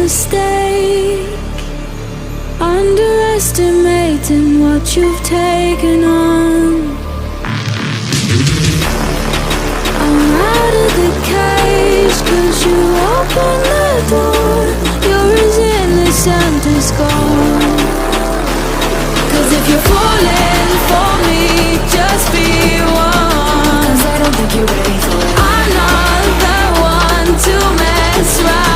mistake, underestimating what you've taken on. I'm out of the cage, 'cause you opened the door. You're as innocent as gold. 'Cause if you're falling for me, just be one. 'Cause I don't think you're ready for it. I'm not the one to mess around.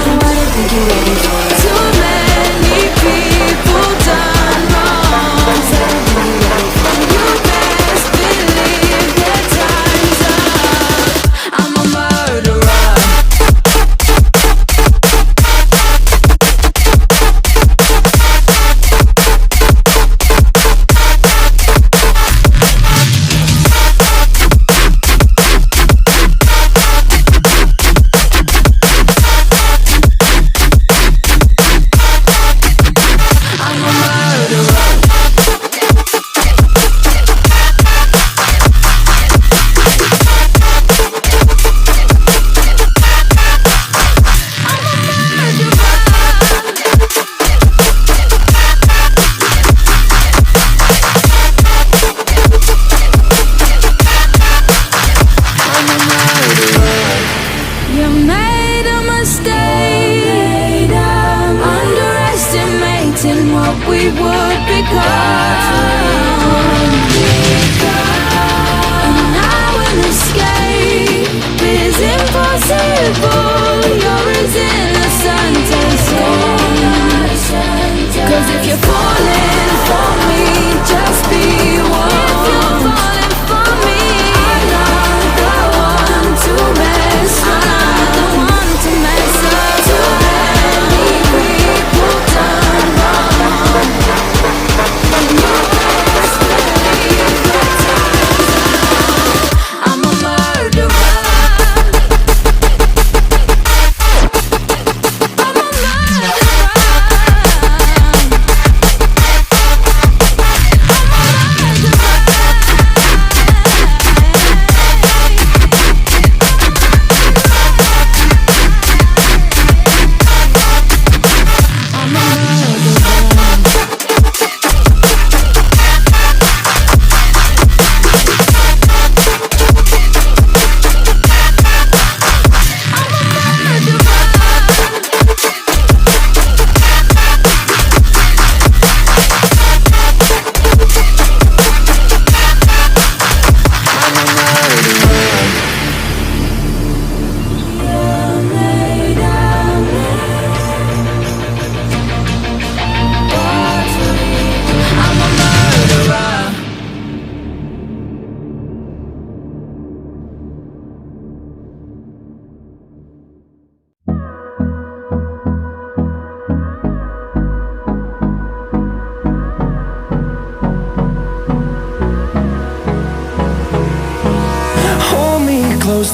No, I don't think you're ready for it. Too many people done wrong. 'Cause I don't think you're ready for it. You best believe that time's up. I'm a murderer.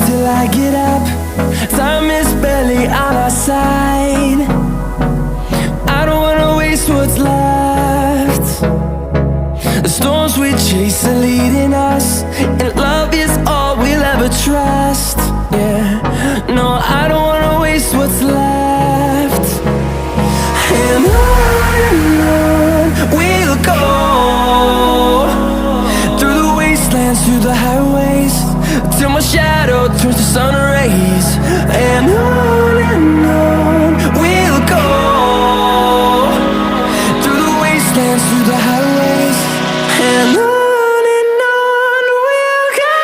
Till I get up, time is barely on our side. I don't wanna waste what's left. The storms we chase are leading us, and love is all we'll ever trust. Yeah, no, I don't wanna waste what's left. And on we'll go, through the wastelands, through the highways, till my shadow turns to sun rays. And on we'll go, through the wastelands, through the highways. And on we'll go.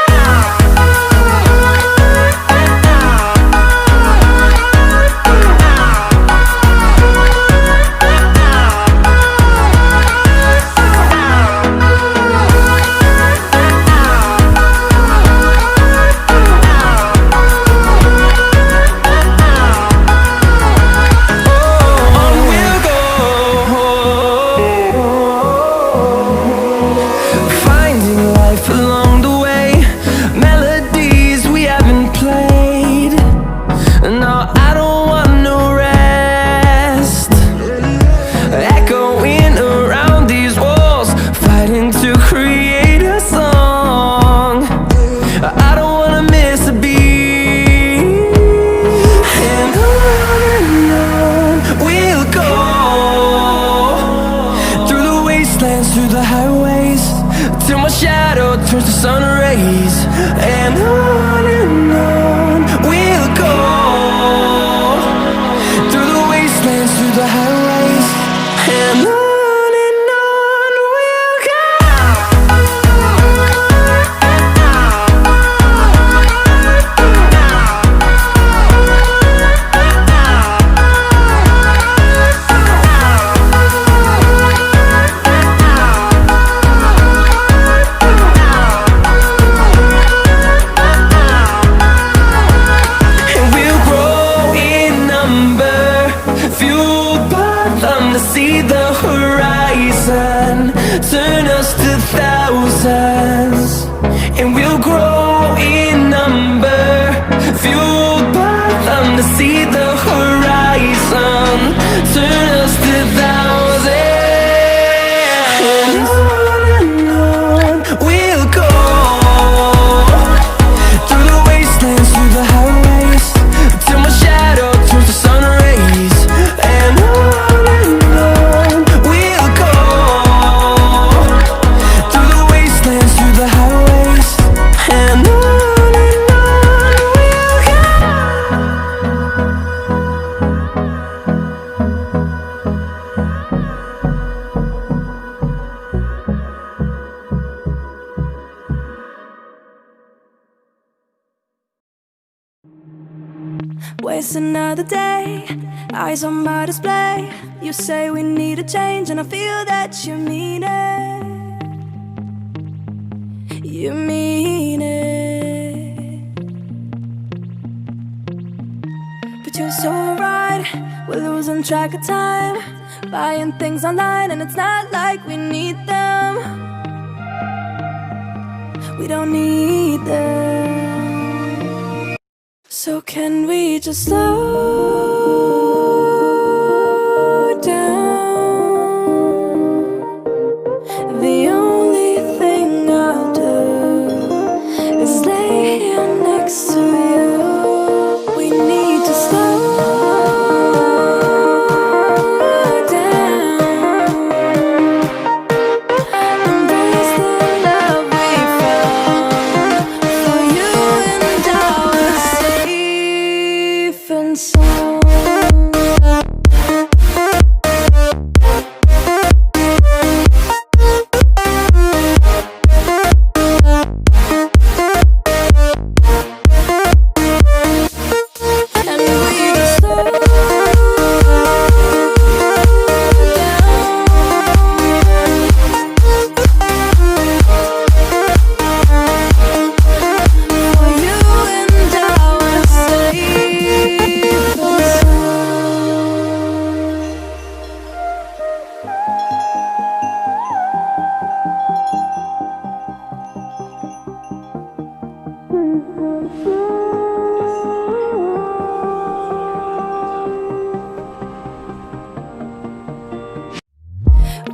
my shadow turns to sun rays. And on we'll go, through the wastelands, through the highways. And on we'll go. See the horizon, turn us to thousands, and we'll grow in number, fueled by them to see the horizon, turn us to thousands, and on we'll go, through the wastelands, through the highways, till my shadow turns to sun rays. And on waste another day, eyes on my display. You say we need a change, and I feel that you mean it. You mean it. But you're so right, we're losing track of time, buying things online, and it's not like we need them. We don't need them. So can we just slow down? The only thing I'll do is lay here next to you. We need to slow down, embrace the love we found. For you and I were safe and sound. And we just slow down. For you and I were safe and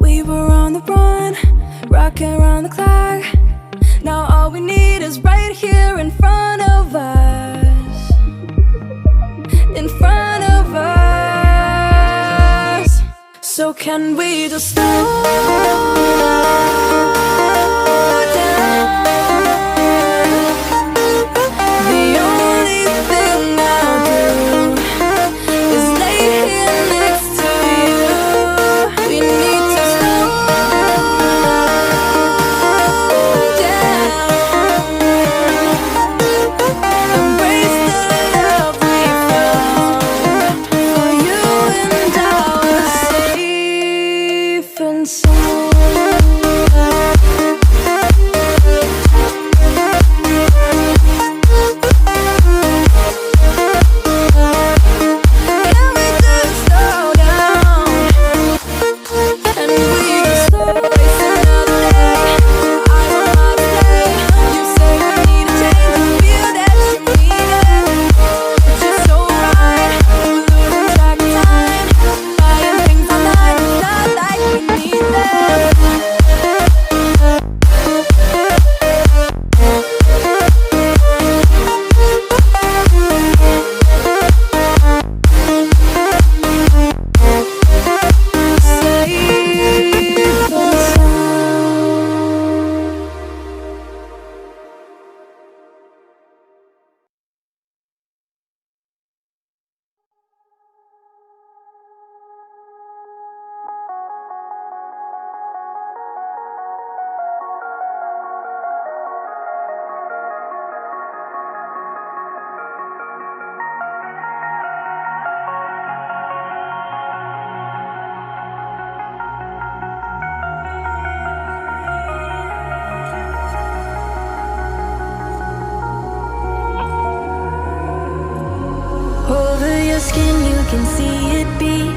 we were on the run, rocking around the clock. Now all we need is right here in front of us. In front of us. So can we just slow down? The only thing I'll do is lay here next to you. We need to slow down, embrace the love we found. For you and I were safe and sound. can see it beat,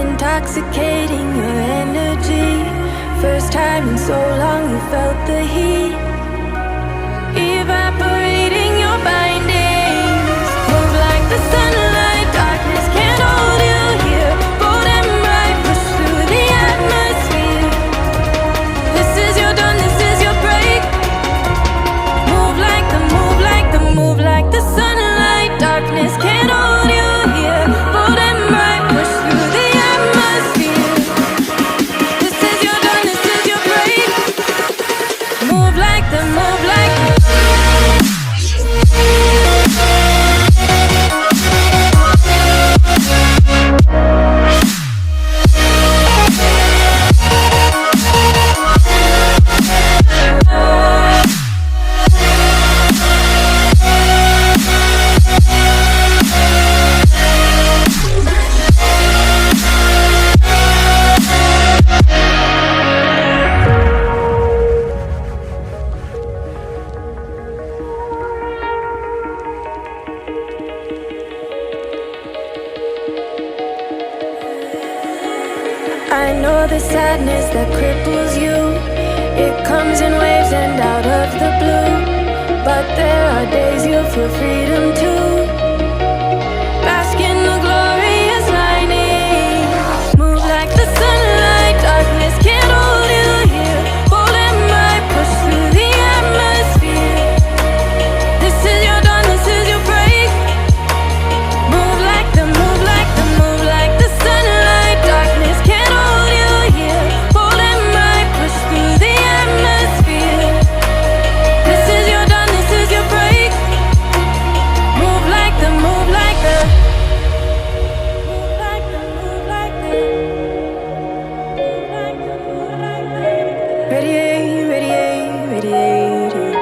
intoxicating your energy. First time in so long you felt the heat, evaporating your bindings. Move like the sunlight, darkness can't hold you here. Bold and bright, push through the atmosphere. This is your dawn, this is your break. Move like the, move like the, move like the sunlight, darkness can't hold you here. Bold and bright, push through the atmosphere. This is your dawn, this is your break. Move like the, move like the. I know the sadness that cripples you. It comes in waves and out of the blue. But there are days you feel freedom too. Bask in the glorious lightning. Move like the sunlight, darkness can't hold you here. Bold and bright, push through the atmosphere. This is your dawn, this is your break. Move like the, move like the, move like the sunlight, darkness can't hold you here. Bold and bright, push through the atmosphere. This is your dawn, this is your break. Move like the, move like the, move like the, move like the, move like the, move like the. Radiate, radiate, radiate.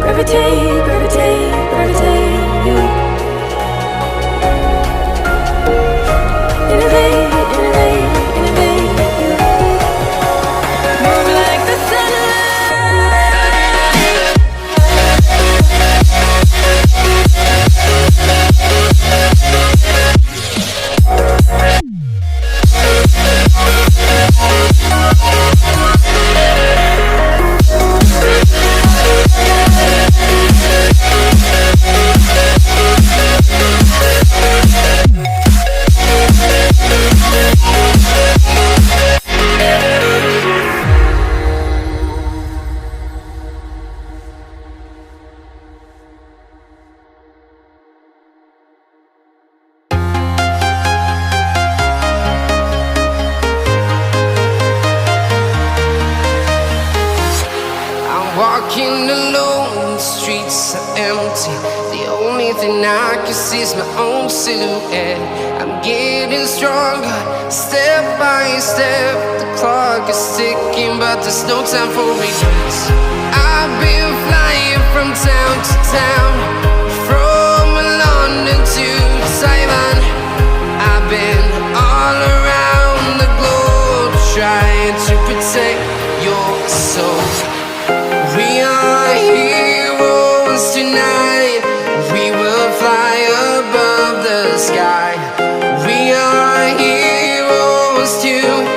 Gravitate, gravitate, gravitate. Innovate, innovate, innovate. Move like the Walking alone, the streets are empty. The only thing I can see is my own silhouette. I'm getting stronger, step by step. The clock is ticking, but there's no time for regrets. I've been flying from town to town, from London to Taiwan. I've been all around the globe, trying to protect your soul. We are heroes tonight. We will fly above the sky. We are heroes tonight.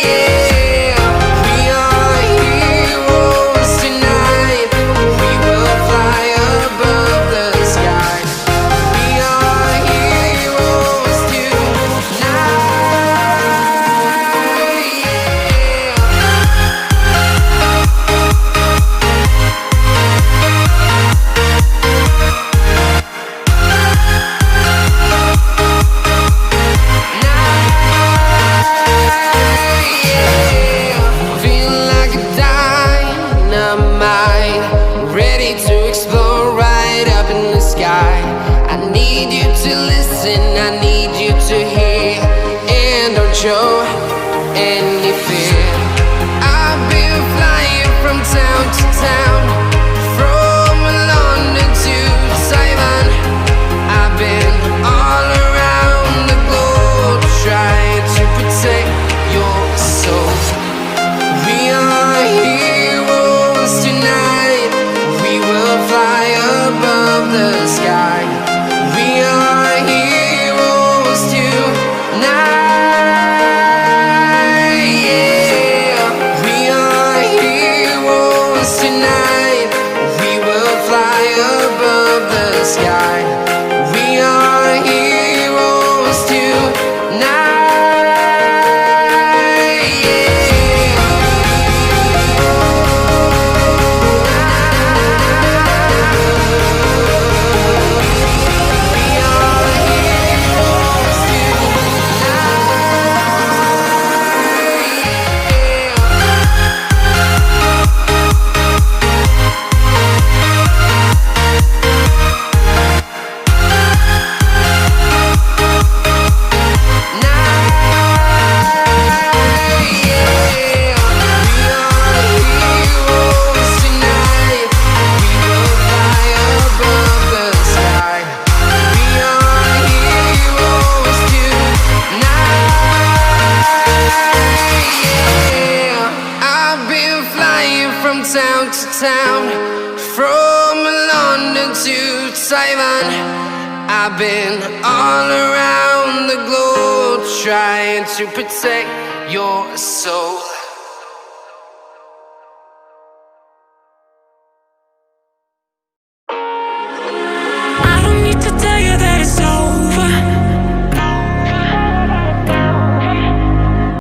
Yeah. We are heroes tonight. We will fly above the sky. We are heroes tonight. Show any fear. I've been flying from town to town, from London to Taiwan. I've been all around the globe, trying to protect your soul. We are heroes tonight. We will town to town, from London to Taiwan. I've been all around the globe trying to protect your soul.